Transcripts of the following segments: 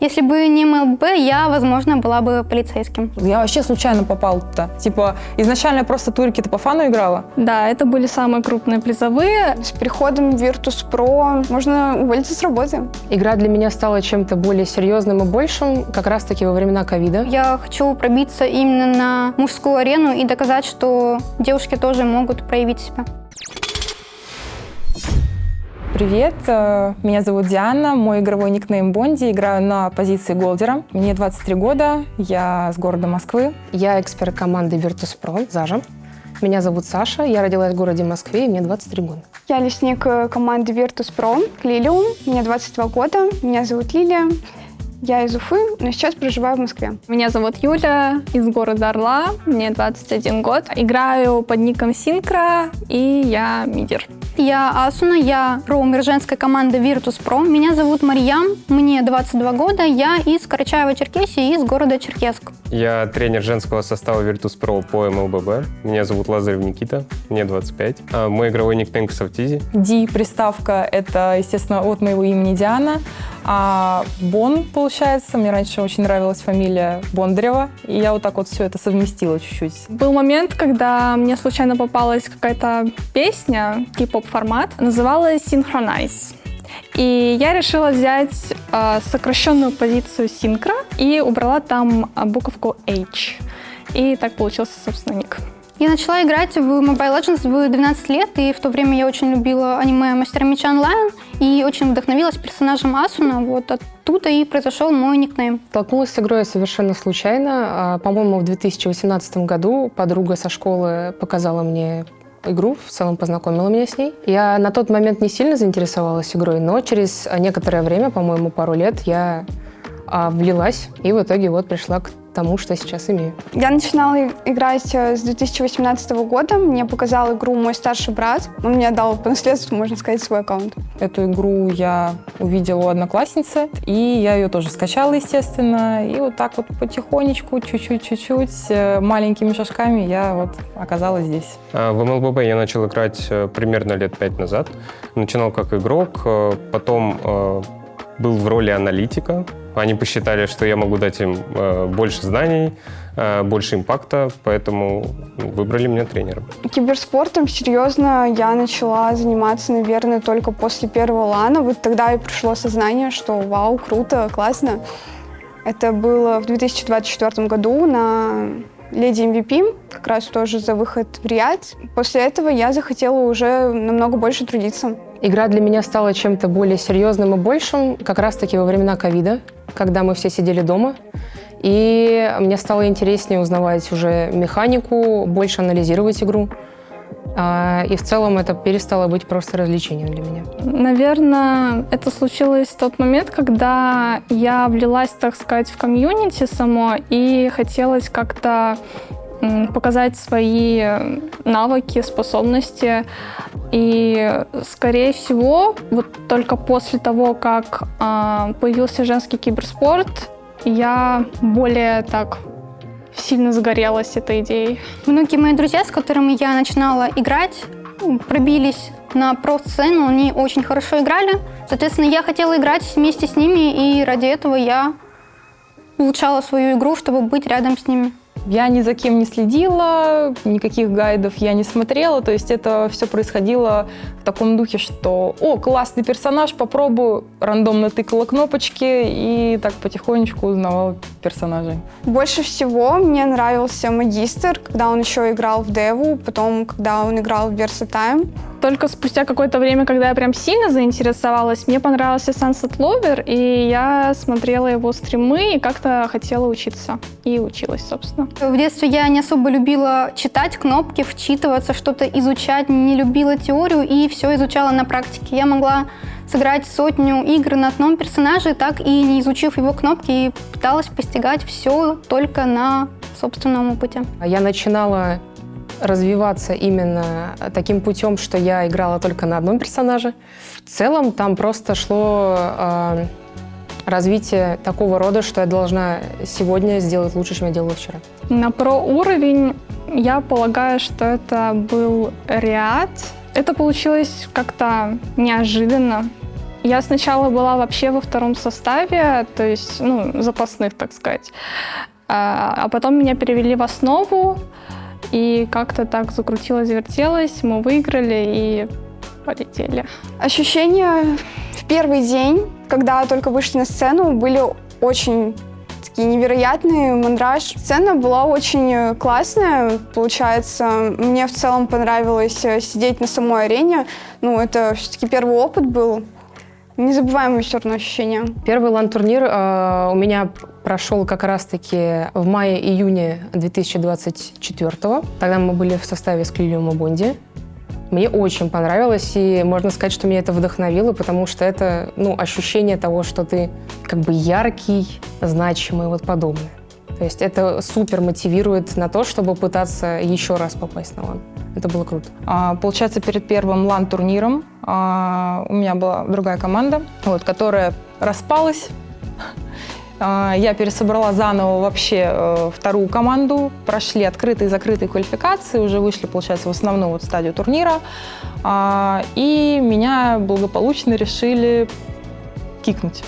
Если бы не МЛБ, я, возможно, была бы полицейским. Я вообще случайно попала туда. Типа, изначально я просто турики-то по фану играла. Да, это были самые крупные призовые. С приходом в Virtus.pro можно уволиться с работы. Игра для меня стала чем-то более серьезным и большим, как раз-таки во времена ковида. Я хочу пробиться именно на мужскую арену и доказать, что девушки тоже могут проявить себя. Привет, меня зовут Диана, мой игровой никнейм Бонди, играю на позиции голдера. Мне 23 года, я с города Москвы. Я эксперт команды Virtus.pro, Зажа. Меня зовут Саша, я родилась в городе Москве, и мне 23 года. Я лесник команды Virtus.pro, Лилиум, мне 22 года, меня зовут Лилия. Я из Уфы, но сейчас проживаю в Москве. Меня зовут Юля, из города Орла, мне 21 год. Играю под ником Синкра, и я мидер. Я Асуна, я роумер женской команды Virtus.pro. Меня зовут Марьям, мне 22 года, я из Карачаево-Черкесии, из города Черкесск. Я тренер женского состава Virtus.pro по МЛББ. Меня зовут Лазарев Никита, мне 25. Мой игровой никнейм Ксавтизи. Ди, приставка, это, естественно, от моего имени Диана. А Бон, получается, мне раньше очень нравилась фамилия Бондарева, и я вот так вот все это совместила чуть-чуть. Был момент, когда мне случайно попалась какая-то песня, кей-поп формат, называлась Synchronize. И я решила взять сокращенную позицию Синкра и убрала там буковку H. И так получился, собственно, ник. Я начала играть в Mobile Legends в 12 лет, и в то время я очень любила аниме «Мастера меча онлайн» и очень вдохновилась персонажем Асуна. Вот оттуда и произошел мой никнейм. Столкнулась с игрой совершенно случайно. По-моему, в 2018 году подруга со школы показала мне игру, в целом познакомила меня с ней. Я на тот момент не сильно заинтересовалась игрой, но через некоторое время, по-моему, пару лет, я влилась и в итоге вот пришла к тому, что сейчас имею. Я начинала играть с 2018 года. Мне показал игру мой старший брат. Он мне дал по наследству, можно сказать, свой аккаунт. Эту игру я увидела у одноклассницы, и я ее тоже скачала, естественно. И вот так вот потихонечку, чуть-чуть, маленькими шажками я вот оказалась здесь. В МЛББ я начал играть примерно лет 5 назад. Начинал как игрок, потом был в роли аналитика. Они посчитали, что я могу дать им больше знаний, больше импакта, поэтому выбрали меня тренером. Киберспортом серьезно я начала заниматься, наверное, только после первого лана. Вот тогда и пришло осознание, что вау, круто, классно. Это было в 2024 году на Леди MVP, как раз тоже за выход в Риад. После этого я захотела уже намного больше трудиться. Игра для меня стала чем-то более серьезным и большим как раз-таки во времена ковида, когда мы все сидели дома. И мне стало интереснее узнавать уже механику, больше анализировать игру. И в целом это перестало быть просто развлечением для меня. Наверное, это случилось в тот момент, когда я влилась, так сказать, в комьюнити само и хотелось как-то показать свои навыки, способности. И, скорее всего, вот только после того, как появился женский киберспорт, я более так сильно загорелась этой идеей. Многие мои друзья, с которыми я начинала играть, пробились на про-сцену, они очень хорошо играли. Соответственно, я хотела играть вместе с ними, и ради этого я улучшала свою игру, чтобы быть рядом с ними. Я ни за кем не следила, никаких гайдов я не смотрела, то есть это все происходило в таком духе, что «О, классный персонаж, попробую», рандомно тыкала кнопочки и так потихонечку узнавала персонажей. Больше всего мне нравился Магистр, когда он еще играл в Деву, потом, когда он играл в Versatime. Только спустя какое-то время, когда я прям сильно заинтересовалась, мне понравился Sunset Lover, и я смотрела его стримы и как-то хотела учиться. И училась, собственно. В детстве я не особо любила читать кнопки, вчитываться, что-то изучать, не любила теорию и все изучала на практике. Я могла сыграть 100 игр на одном персонаже, так и не изучив его кнопки, и пыталась постигать все только на собственном опыте. Я начинала развиваться именно таким путем, что я играла только на одном персонаже. В целом там просто шло развитие такого рода, что я должна сегодня сделать лучше, чем я делала вчера. На про-уровень я полагаю, что это был Риад. Это получилось как-то неожиданно. Я сначала была вообще во втором составе, то есть, запасных, так сказать. А потом меня перевели в основу, и как-то так закрутилось-завертелось, мы выиграли и полетели. Ощущения в первый день, когда только вышли на сцену, были очень такие невероятные, мандраж. Сцена была очень классная, получается. Мне в целом понравилось сидеть на самой арене. Это все-таки первый опыт был. Незабываемые все равно ощущения. Первый лан-турнир у меня прошел как раз-таки в мае-июне 2024-го. Тогда мы были в составе с Клилиум и Бонди. Мне очень понравилось, и можно сказать, что меня это вдохновило, потому что это ощущение того, что ты как бы яркий, значимый, вот подобное. То есть это супер мотивирует на то, чтобы пытаться еще раз попасть на лан. Это было круто. Получается, перед первым лан-турниром у меня была другая команда, которая распалась. Я пересобрала заново вообще вторую команду, прошли открытые и закрытые квалификации, уже вышли, получается, в основную стадию турнира. И меня благополучно решили кикнуть.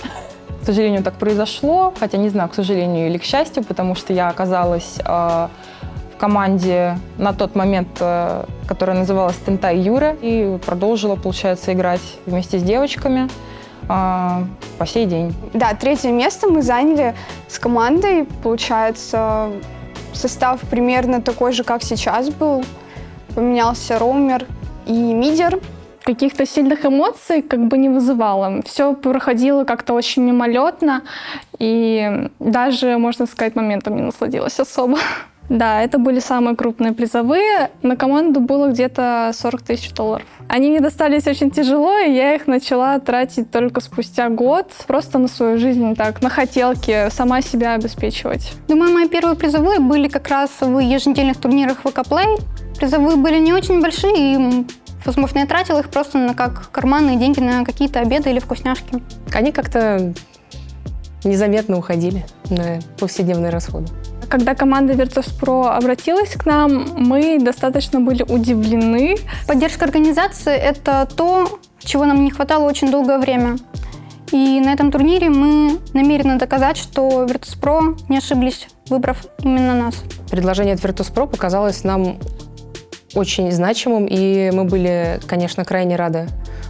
К сожалению, так произошло, хотя не знаю, к сожалению или к счастью, потому что я оказалась в команде на тот момент, которая называлась Тентай Юре, и продолжила, получается, играть вместе с девочками по сей день. Да, 3-е место мы заняли с командой. Получается, состав примерно такой же, как сейчас был. Поменялся роумер и мидер. Каких-то сильных эмоций как бы не вызывало. Все проходило как-то очень мимолетно, и даже, можно сказать, моментом не насладилась особо. Да, это были самые крупные призовые. На команду было где-то $40 000. Они мне достались очень тяжело, и я их начала тратить только спустя год. Просто на свою жизнь, так, на хотелки, сама себя обеспечивать. Думаю, мои первые призовые были как раз в еженедельных турнирах ВК Play. Призовые были не очень большие, и, возможно, я тратила их просто на как карманные деньги на какие-то обеды или вкусняшки. Они как-то незаметно уходили на повседневные расходы. Когда команда Virtus.pro обратилась к нам, мы достаточно были удивлены. Поддержка организации – это то, чего нам не хватало очень долгое время. И на этом турнире мы намерены доказать, что Virtus.pro не ошиблись, выбрав именно нас. Предложение от Virtus.pro показалось нам очень значимым, и мы были, конечно, крайне рады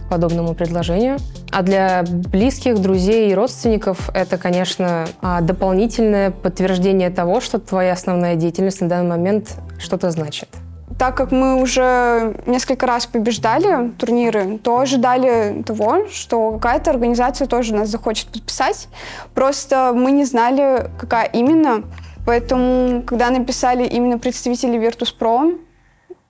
подобному предложению. А для близких, друзей и родственников это, конечно, дополнительное подтверждение того, что твоя основная деятельность на данный момент что-то значит. Так как мы уже несколько раз побеждали турниры, то ожидали того, что какая-то организация тоже нас захочет подписать. Просто мы не знали, какая именно. Поэтому, когда написали именно представители Virtus.pro,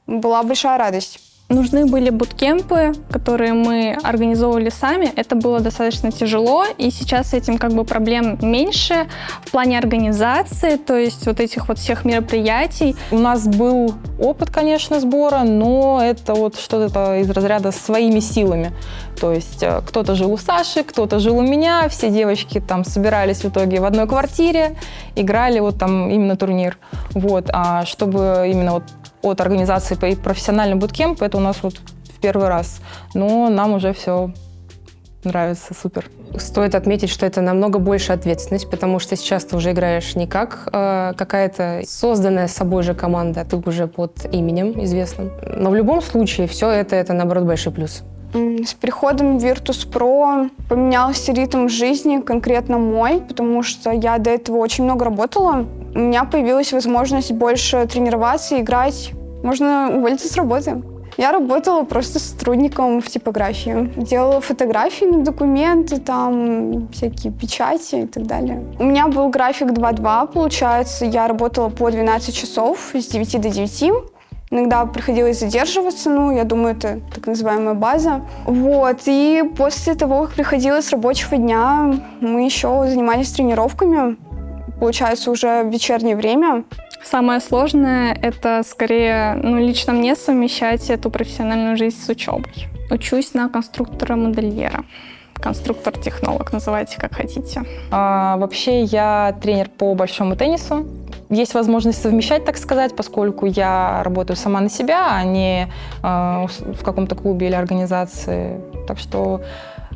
была большая радость. Нужны были буткемпы, которые мы организовывали сами. Это было достаточно тяжело, и сейчас с этим как бы проблем меньше в плане организации, то есть вот этих вот всех мероприятий. У нас был опыт, конечно, сбора, но это вот что-то из разряда своими силами. То есть кто-то жил у Саши, кто-то жил у меня, все девочки там собирались в итоге в одной квартире, играли вот там именно турнир. Вот. А чтобы именно вот от организации профессиональный буткемп, это у нас вот в первый раз. Но нам уже все нравится, супер. Стоит отметить, что это намного больше ответственность, потому что сейчас ты уже играешь не как какая-то созданная собой же команда, а ты уже под именем известным. Но в любом случае все это наоборот большой плюс. С приходом Virtus.pro поменялся ритм жизни, конкретно мой, потому что я до этого очень много работала. У меня появилась возможность больше тренироваться, играть. Можно уволиться с работы. Я работала просто сотрудником в типографии. Делала фотографии на документы, там всякие печати и так далее. У меня был график 2-2, получается. Я работала по 12 часов с 9 до 9. Иногда приходилось задерживаться, я думаю, это так называемая база. Вот, и после того, как приходила с рабочего дня, мы еще занимались тренировками. Получается, уже в вечернее время. Самое сложное — это скорее, лично мне совмещать эту профессиональную жизнь с учебой. Учусь на конструктора-модельера. Конструктор-технолог, называйте как хотите. Вообще я тренер по большому теннису. Есть возможность совмещать, так сказать, поскольку я работаю сама на себя, а не в каком-то клубе или организации. Так что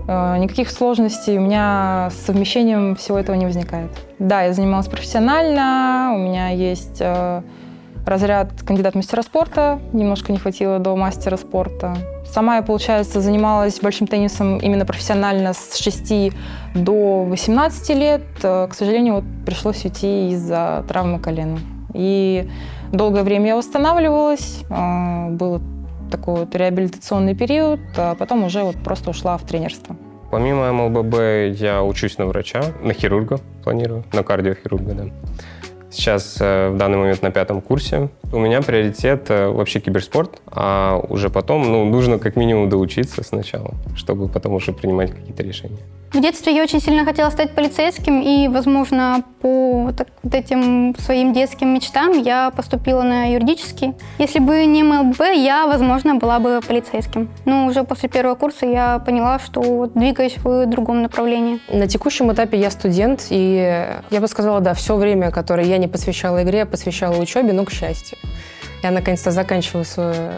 Никаких сложностей у меня с совмещением всего этого не возникает. Да, я занималась профессионально, у меня есть разряд кандидат мастера спорта, немножко не хватило до мастера спорта. Сама я, получается, занималась большим теннисом именно профессионально с 6 до 18 лет. К сожалению, вот пришлось уйти из-за травмы колена. И долгое время я восстанавливалась, был такой вот реабилитационный период, а потом уже вот просто ушла в тренерство. Помимо МЛББ я учусь на врача, на хирурга планирую, на кардиохирурга, да. Сейчас в данный момент на 5-м курсе. У меня приоритет вообще киберспорт, а уже потом нужно как минимум доучиться сначала, чтобы потом уже принимать какие-то решения. В детстве я очень сильно хотела стать полицейским, и, возможно, по вот этим своим детским мечтам я поступила на юридический. Если бы не МЛБ, я, возможно, была бы полицейским. Но уже после первого курса я поняла, что двигаюсь в другом направлении. На текущем этапе я студент, и я бы сказала, да, все время, которое я не посвящала игре, я посвящала учебе, но к счастью. Я наконец-то заканчиваю свое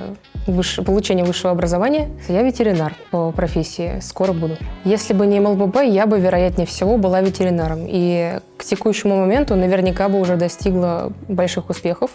получение высшего образования. Я ветеринар по профессии, скоро буду. Если бы не МЛББ, я бы, вероятнее всего, была ветеринаром. И к текущему моменту наверняка бы уже достигла больших успехов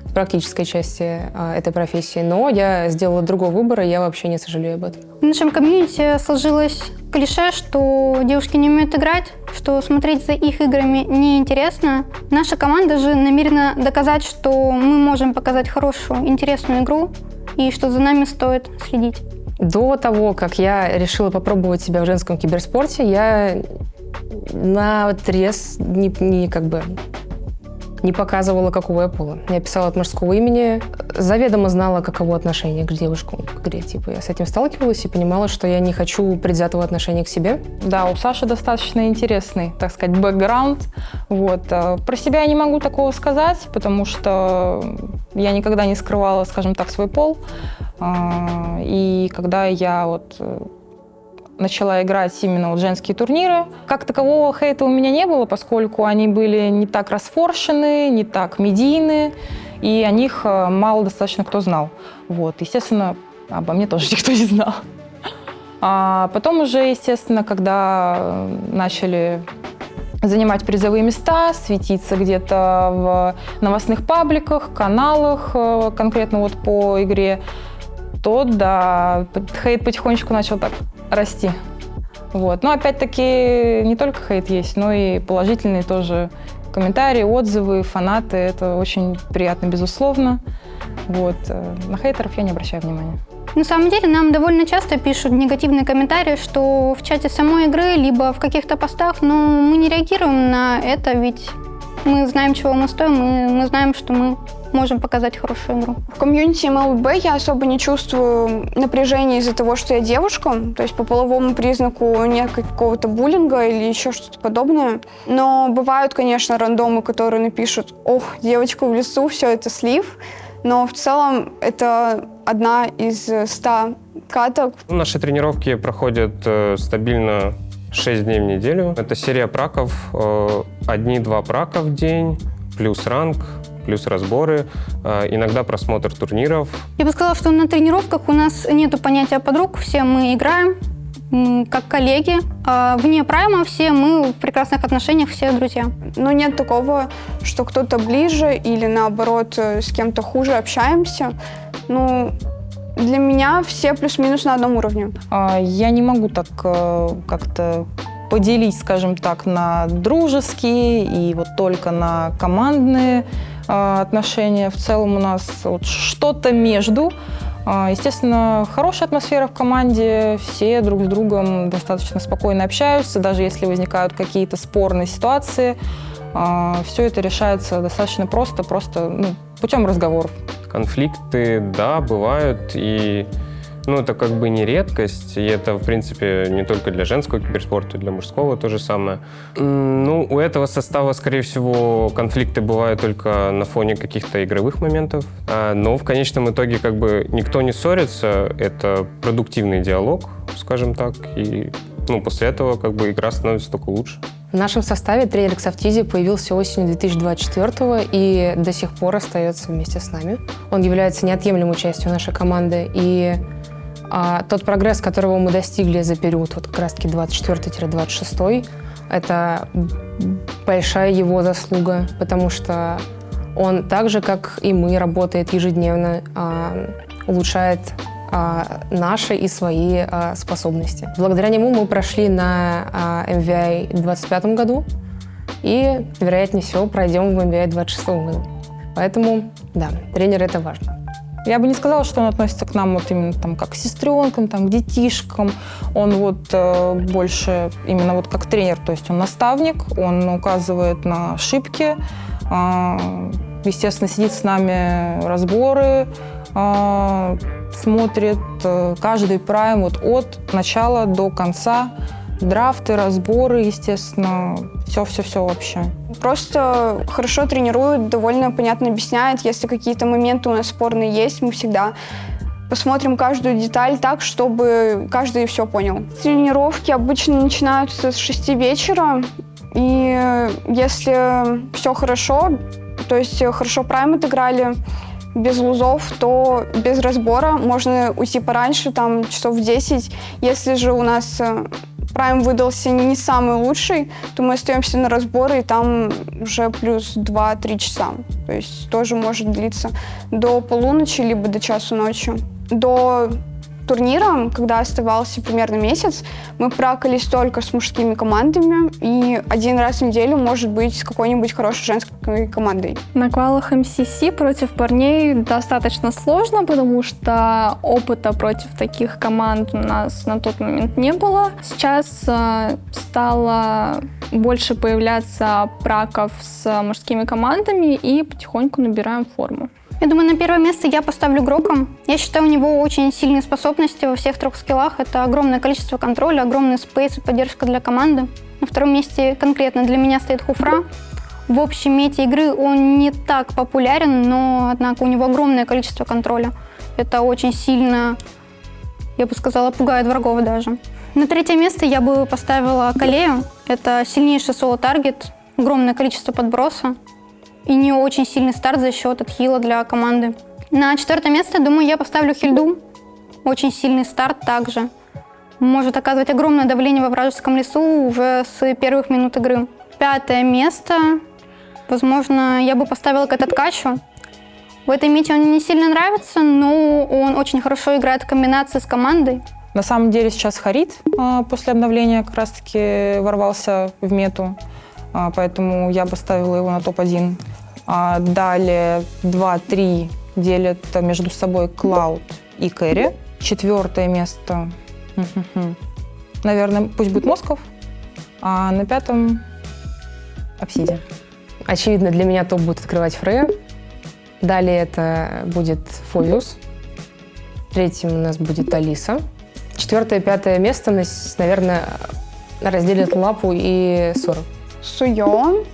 в практической части этой профессии. Но я сделала другой выбор, и я вообще не сожалею об этом. В нашем комьюнити сложилось клише, что девушки не умеют играть, что смотреть за их играми неинтересно. Наша команда же намерена доказать, что мы можем показать хорошую, интересную игру, и что за нами стоит следить. До того, как я решила попробовать себя в женском киберспорте, я наотрез не показывала, какого я пола. Я писала от мужского имени, заведомо знала, каково отношение к девушкам в игре. Я с этим сталкивалась и понимала, что я не хочу предвзятого отношения к себе. Да, у Саши достаточно интересный, так сказать, бэкграунд. Вот. Про себя я не могу такого сказать, потому что я никогда не скрывала, скажем так, свой пол. И когда я начала играть именно женские турниры. Как такового хейта у меня не было, поскольку они были не так расфоршены, не так медийны, и о них мало достаточно кто знал. Вот. Естественно, обо мне тоже никто не знал. А потом уже, естественно, когда начали занимать призовые места, светиться где-то в новостных пабликах, каналах, конкретно по игре, то да, хейт потихонечку начал так расти. Вот. Но опять-таки не только хейт есть, но и положительные тоже комментарии, отзывы, фанаты. Это очень приятно, безусловно. Вот. На хейтеров я не обращаю внимания. На самом деле нам довольно часто пишут негативные комментарии, что в чате самой игры, либо в каких-то постах, но мы не реагируем на это, ведь мы знаем, чего мы стоим, и мы знаем, что мы можем показать хорошую игру. В комьюнити МЛБ я особо не чувствую напряжения из-за того, что я девушка. То есть по половому признаку нет какого-то буллинга или еще что-то подобное. Но бывают, конечно, рандомы, которые напишут: «Ох, девочка в лесу, все это слив». Но в целом это одна из 100 каток. Наши тренировки проходят стабильно 6 дней в неделю. Это серия праков, 1-2 прака в день, плюс ранг, плюс разборы, иногда просмотр турниров. Я бы сказала, что на тренировках у нас нет понятия подруг, все мы играем как коллеги, а вне прайма все мы в прекрасных отношениях, все друзья. Но нет такого, что кто-то ближе или наоборот с кем-то хуже общаемся. Для меня все плюс-минус на одном уровне. Я не могу так как-то поделить, скажем так, на дружеские и только на командные отношения. В целом у нас что-то между. Естественно, хорошая атмосфера в команде, все друг с другом достаточно спокойно общаются, даже если возникают какие-то спорные ситуации, все это решается достаточно просто путем разговоров. Конфликты, да, бывают, и это как бы не редкость, и это, в принципе, не только для женского киберспорта, для мужского то же самое. У этого состава, скорее всего, конфликты бывают только на фоне каких-то игровых моментов, но в конечном итоге как бы никто не ссорится, это продуктивный диалог, скажем так, и после этого как бы игра становится только лучше. В нашем составе тренер Ксавтизи появился осенью 2024-го и до сих пор остается вместе с нами. Он является неотъемлемой частью нашей команды, и тот прогресс, которого мы достигли за период вот как раз-таки 24-26, это большая его заслуга, потому что он так же, как и мы, работает ежедневно, улучшает наши и свои способности. Благодаря нему мы прошли на MVI в 2025 году и, вероятнее всего, пройдем в MVI в 2026 году. Поэтому, да, тренер — это важно. Я бы не сказала, что он относится к нам вот именно там как к сестренкам, там, к детишкам. Он вот больше именно вот как тренер, то есть он наставник, он указывает на ошибки, естественно, сидит с нами разборы, смотрит каждый прайм вот от начала до конца, драфты, разборы, естественно, все вообще. Просто хорошо тренирует, довольно понятно объясняет. Если какие-то моменты у нас спорные есть, мы всегда посмотрим каждую деталь так, чтобы каждый все понял. Тренировки обычно начинаются с 6 вечера, и если все хорошо, то есть хорошо прайм отыграли, без лузов, то без разбора можно уйти пораньше, там часов в 10. Если же у нас прайм выдался не самый лучший, то мы остаемся на разборы, и там уже плюс 2-3 часа. То есть тоже может длиться до полуночи, либо до часу ночи. До турнира, когда оставался примерно месяц, мы пракались только с мужскими командами, и один раз в неделю, может быть, с какой-нибудь хорошей женской командой. На квалах МСС против парней достаточно сложно, потому что опыта против таких команд у нас на тот момент не было. Сейчас стало больше появляться праков с мужскими командами, и потихоньку набираем форму. Я думаю, на первое место я поставлю Грока. Я считаю, у него очень сильные способности во всех 3 скиллах. Это огромное количество контроля, огромный спейс и поддержка для команды. На втором месте конкретно для меня стоит Хуфра. В общем мете игры он не так популярен, но, однако, у него огромное количество контроля. Это очень сильно, я бы сказала, пугает врагов даже. На третье место я бы поставила Калею. Это сильнейший соло-таргет, огромное количество подброса и не очень сильный старт за счет отхила для команды. На 4 место, думаю, я поставлю Хильду. Очень сильный старт также. Может оказывать огромное давление во вражеском лесу уже с первых минут игры. 5 место, возможно, я бы поставила Кататкачу. В этой мете он мне не сильно нравится, но он очень хорошо играет в комбинации с командой. На самом деле сейчас Харид после обновления как раз-таки ворвался в мету, поэтому я бы ставила его на топ-1. Далее 2-3 делят между собой Клауд и Кэрри. 4 место, наверное, пусть будет Москов, а на 5 Обсидиан. Очевидно, для меня топ будет открывать Фрея. Далее это будет Фовиус. 3 у нас будет Алиса. 4 и 5 место, наверное, разделят Лапу и Сору. Суйон,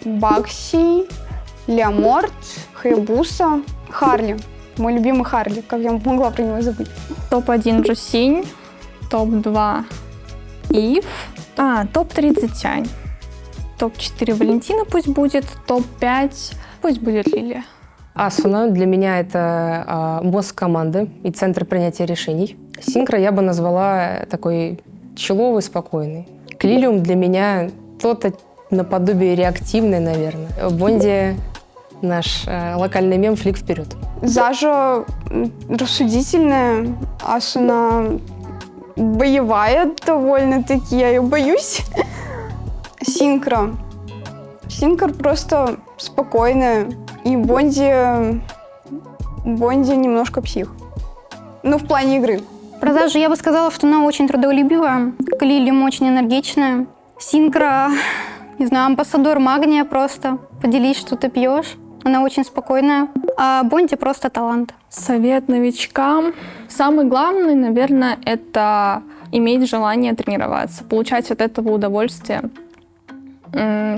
Бакси, Леоморт, Хаябуса, Харли. Мой любимый Харли, как я могла про него забыть. Топ-1 Джусинь, топ-2 Ив, топ-3 Цзэтянь, топ-4 Валентина пусть будет, топ-5 пусть будет Лилия. Асуна для меня это мозг команды и центр принятия решений. Синкра я бы назвала такой человый, спокойный. Клилиум для меня кто-то наподобие реактивный, наверное. Бонди наш локальный мем «Флик вперед». Зажа рассудительная, Асуна боевая довольно-таки, я ее боюсь. Синкра просто спокойная, и Бонди немножко псих. Ну, в плане игры. Про Зажу я бы сказала, что она очень трудолюбивая, Клилиум очень энергичная, Синкра, не знаю, амбассадор магния просто, поделись, что ты пьешь. Она очень спокойная, а Бонди просто талант. Совет новичкам. Самый главный, наверное, это иметь желание тренироваться, получать от этого удовольствие.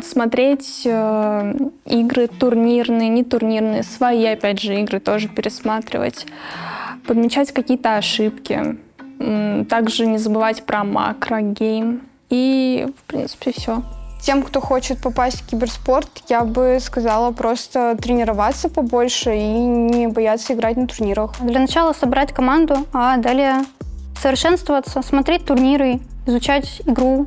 Смотреть игры турнирные, не турнирные, свои, опять же, игры тоже пересматривать, подмечать какие-то ошибки. Также не забывать про макрогейм. И, в принципе, все. Тем, кто хочет попасть в киберспорт, я бы сказала просто тренироваться побольше и не бояться играть на турнирах. Для начала собрать команду, а далее совершенствоваться, смотреть турниры, изучать игру,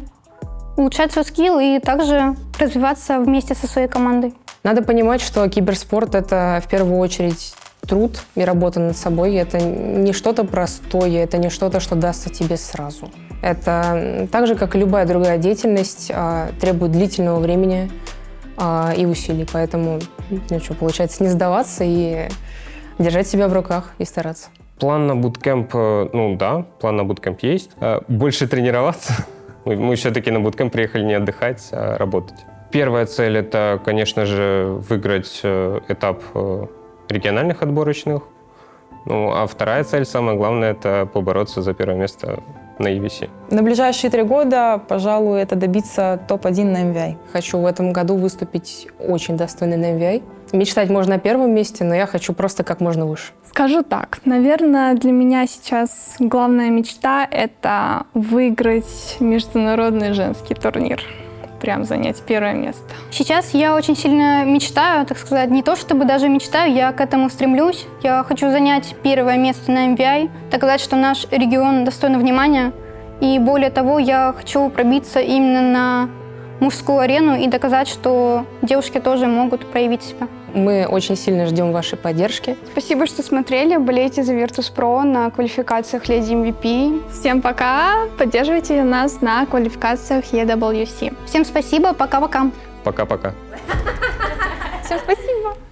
улучшать свой скилл и также развиваться вместе со своей командой. Надо понимать, что киберспорт — это в первую очередь труд и работа над собой. Это не что-то простое, это не что-то, что дастся тебе сразу. Это так же, как и любая другая деятельность, требует длительного времени и усилий. Поэтому, получается, не сдаваться и держать себя в руках и стараться. План на буткемп, план на буткемп есть. Больше тренироваться. Мы все-таки на буткемп приехали не отдыхать, а работать. Первая цель — это, конечно же, выиграть этап региональных отборочных. А вторая цель, самое главное, это побороться за первое место на EVC. На ближайшие 3 года, пожалуй, это добиться топ-1 на MVI. Хочу в этом году выступить очень достойно на MVI. Мечтать можно о первом месте, но я хочу просто как можно выше. Скажу так, наверное, для меня сейчас главная мечта — это выиграть международный женский турнир. Прям занять первое место. Сейчас я очень сильно мечтаю, так сказать, не то чтобы даже мечтаю, я к этому стремлюсь. Я хочу занять первое место на MVI, доказать, что наш регион достоин внимания. И более того, я хочу пробиться именно на мужскую арену и доказать, что девушки тоже могут проявить себя. Мы очень сильно ждем вашей поддержки. Спасибо, что смотрели. Болейте за Virtus.pro на квалификациях Lady MVP. Всем пока! Поддерживайте нас на квалификациях EWC. Всем спасибо, пока-пока. Пока-пока. Всем спасибо!